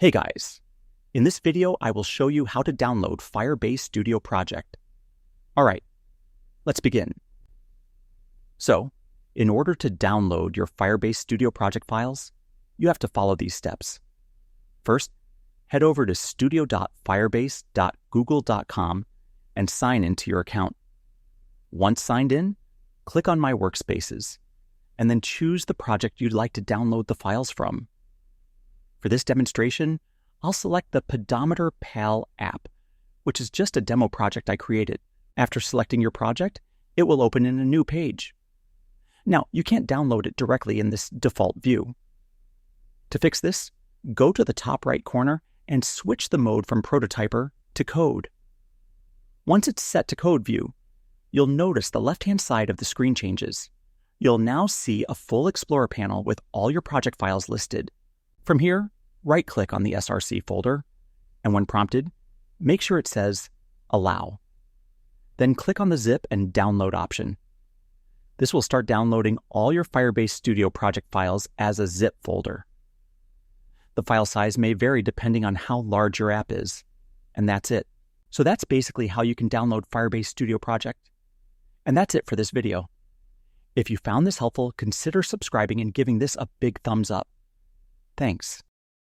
Hey guys, in this video I will show you how to download Firebase Studio Project. Alright, let's begin. So, in order to download your Firebase Studio Project files, you have to follow these steps. First, head over to studio.firebase.google.com and sign into your account. Once signed in, click on My Workspaces, and then choose the project you'd like to download the files from. For this demonstration, I'll select the Pedometer Pal app, which is just a demo project I created. After selecting your project, it will open in a new page. Now, you can't download it directly in this default view. To fix this, go to the top right corner and switch the mode from Prototyper to Code. Once it's set to Code view, you'll notice the left-hand side of the screen changes. You'll now see a full Explorer panel with all your project files listed. From here, right-click on the SRC folder, and when prompted, make sure it says Allow. Then click on the Zip and Download option. This will start downloading all your Firebase Studio project files as a zip folder. The file size may vary depending on how large your app is, and that's it. So that's basically how you can download Firebase Studio Project. And that's it for this video. If you found this helpful, consider subscribing and giving this a big thumbs up. Thanks.